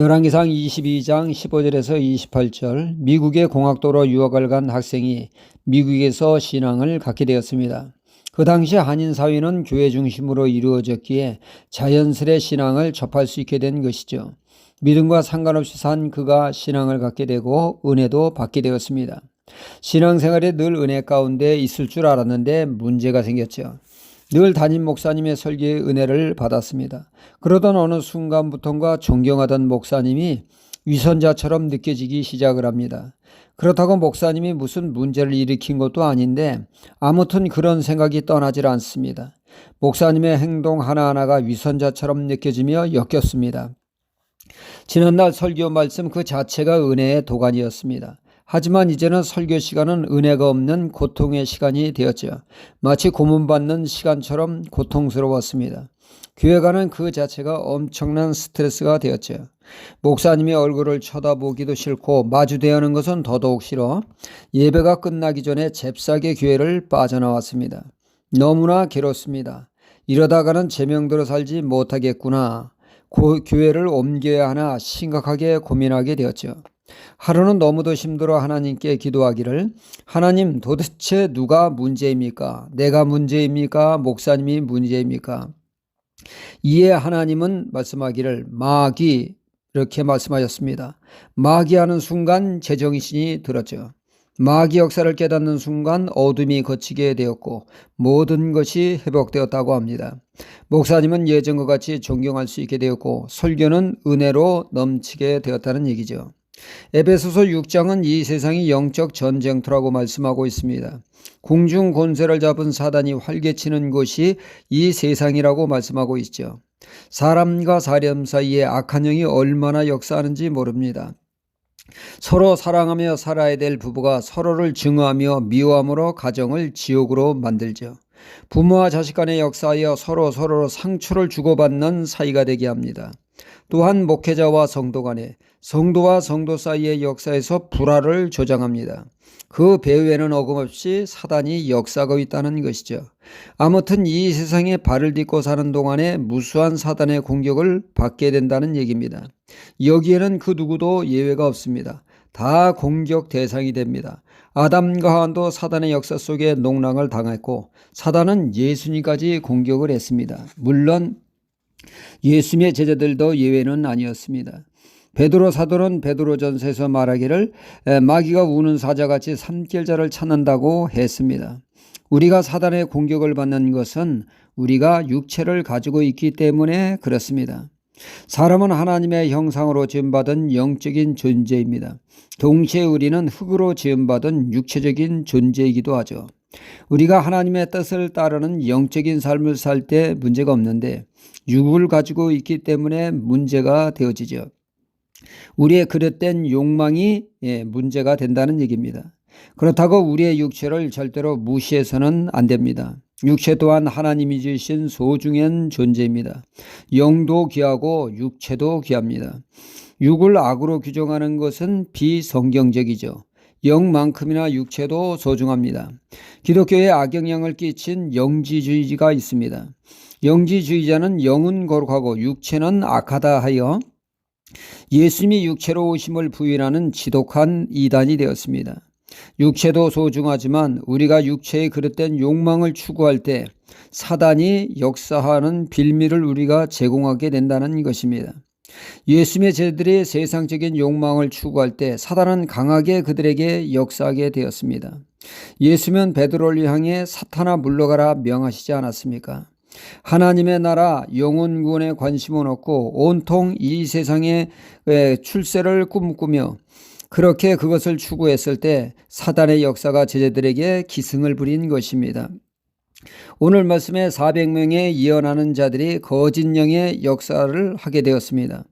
열왕기상 22장 15절에서 28절. 미국의 공학도로 유학을 간 학생이 미국에서 신앙을 갖게 되었습니다. 그 당시 한인 사회는 교회 중심으로 이루어졌기에 자연스레 신앙을 접할 수 있게 된 것이죠. 믿음과 상관없이 산 그가 신앙을 갖게 되고 은혜도 받게 되었습니다. 신앙생활에 늘 은혜 가운데 있을 줄 알았는데 문제가 생겼죠. 늘 담임 목사님의 설교의 은혜를 받았습니다. 그러던 어느 순간부터인가 존경하던 목사님이 위선자처럼 느껴지기 시작을 합니다. 그렇다고 목사님이 무슨 문제를 일으킨 것도 아닌데 아무튼 그런 생각이 떠나질 않습니다. 목사님의 행동 하나하나가 위선자처럼 느껴지며 엮였습니다. 지난날 설교 말씀 그 자체가 은혜의 도가니였습니다. 하지만 이제는 설교 시간은 은혜가 없는 고통의 시간이 되었죠. 마치 고문받는 시간처럼 고통스러웠습니다. 교회 가는 그 자체가 엄청난 스트레스가 되었죠. 목사님의 얼굴을 쳐다보기도 싫고 마주대야 하는 것은 더더욱 싫어 예배가 끝나기 전에 잽싸게 교회를 빠져나왔습니다. 너무나 괴롭습니다. 이러다가는 제명대로 살지 못하겠구나. 교회를 옮겨야 하나 심각하게 고민하게 되었죠. 하루는 너무도 힘들어 하나님께 기도하기를, 하나님 도대체 누가 문제입니까? 내가 문제입니까? 목사님이 문제입니까? 이에 하나님은 말씀하기를 마귀, 이렇게 말씀하셨습니다. 마귀하는 순간 제정신이 들었죠. 마귀 역사를 깨닫는 순간 어둠이 거치게 되었고 모든 것이 회복되었다고 합니다. 목사님은 예전과 같이 존경할 수 있게 되었고 설교는 은혜로 넘치게 되었다는 얘기죠. 에베소서 6장은 이 세상이 영적 전쟁터라고 말씀하고 있습니다. 공중 권세를 잡은 사단이 활개치는 곳이 이 세상이라고 말씀하고 있죠. 사람과 사람 사이에 악한 영이 얼마나 역사하는지 모릅니다. 서로 사랑하며 살아야 될 부부가 서로를 증오하며 미워함으로 가정을 지옥으로 만들죠. 부모와 자식 간에 역사하여 서로 상처를 주고받는 사이가 되게 합니다. 또한 목회자와 성도 간에, 성도와 성도 사이의 역사에서 불화를 조장합니다. 그 배후에는 어김없이 사단이 역사하고 있다는 것이죠. 아무튼 이 세상에 발을 딛고 사는 동안에 무수한 사단의 공격을 받게 된다는 얘기입니다. 여기에는 그 누구도 예외가 없습니다. 다 공격 대상이 됩니다. 아담과 하와도 사단의 역사 속에 농락을 당했고 사단은 예수님까지 공격을 했습니다. 물론 예수님의 제자들도 예외는 아니었습니다. 베드로 사도는 베드로전서에서 말하기를 마귀가 우는 사자같이 산길자를 찾는다고 했습니다. 우리가 사단의 공격을 받는 것은 우리가 육체를 가지고 있기 때문에 그렇습니다. 사람은 하나님의 형상으로 지음받은 영적인 존재입니다. 동시에 우리는 흙으로 지음받은 육체적인 존재이기도 하죠. 우리가 하나님의 뜻을 따르는 영적인 삶을 살 때 문제가 없는데 육을 가지고 있기 때문에 문제가 되어지죠. 우리의 그릇된 욕망이 문제가 된다는 얘기입니다. 그렇다고 우리의 육체를 절대로 무시해서는 안 됩니다. 육체 또한 하나님이 주신 소중한 존재입니다. 영도 귀하고 육체도 귀합니다. 육을 악으로 규정하는 것은 비성경적이죠. 영만큼이나 육체도 소중합니다. 기독교에 악영향을 끼친 영지주의가 있습니다. 영지주의자는 영은 거룩하고 육체는 악하다 하여 예수님이 육체로 오심을 부인하는 지독한 이단이 되었습니다. 육체도 소중하지만 우리가 육체에 그릇된 욕망을 추구할 때 사단이 역사하는 빌미를 우리가 제공하게 된다는 것입니다. 예수님의 제자들이 세상적인 욕망을 추구할 때 사단은 강하게 그들에게 역사하게 되었습니다. 예수님은 베드로를 향해 사탄아 물러가라 명하시지 않았습니까? 하나님의 나라 영혼 구원에 관심은 없고 온통 이 세상의 출세를 꿈꾸며 그렇게 그것을 추구했을 때 사단의 역사가 제자들에게 기승을 부린 것입니다. 오늘 말씀에 400명의 예언하는 자들이 거짓 영의 역사를 하게 되었습니다.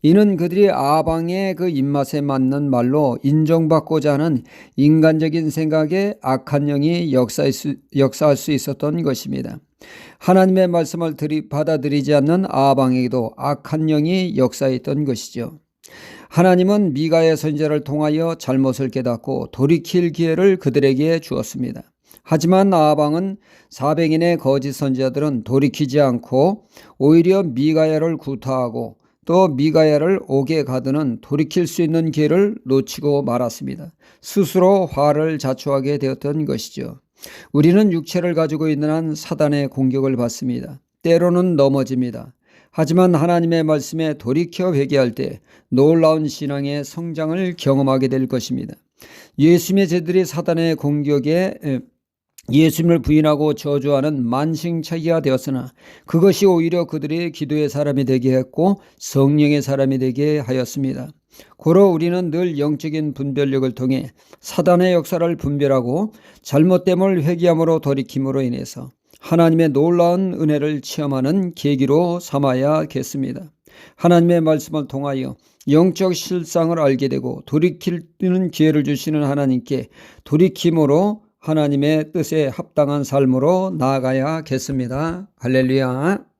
이는 그들이 아방의 그 입맛에 맞는 말로 인정받고자 하는 인간적인 생각에 악한 영이 역사할 수 있었던 것입니다. 하나님의 말씀을 받아들이지 않는 아방에게도 악한 영이 역사했던 것이죠. 하나님은 미가의 선지자를 통하여 잘못을 깨닫고 돌이킬 기회를 그들에게 주었습니다. 하지만 아방은 400인의 거짓 선지자들은 돌이키지 않고 오히려 미가야를 구타하고 또 미가야를 옥에 가두는 돌이킬 수 있는 기회를 놓치고 말았습니다. 스스로 화를 자초하게 되었던 것이죠. 우리는 육체를 가지고 있는 한 사단의 공격을 받습니다. 때로는 넘어집니다. 하지만 하나님의 말씀에 돌이켜 회개할 때 놀라운 신앙의 성장을 경험하게 될 것입니다. 예수님의 제자들이 사단의 공격에 예수님을 부인하고 저주하는 만신창이가 되었으나 그것이 오히려 그들이 기도의 사람이 되게 했고 성령의 사람이 되게 하였습니다. 고로 우리는 늘 영적인 분별력을 통해 사단의 역사를 분별하고 잘못됨을 회개함으로 돌이킴으로 인해서 하나님의 놀라운 은혜를 체험하는 계기로 삼아야겠습니다. 하나님의 말씀을 통하여 영적 실상을 알게 되고 돌이키는 기회를 주시는 하나님께 돌이킴으로 하나님의 뜻에 합당한 삶으로 나아가야겠습니다. 할렐루야.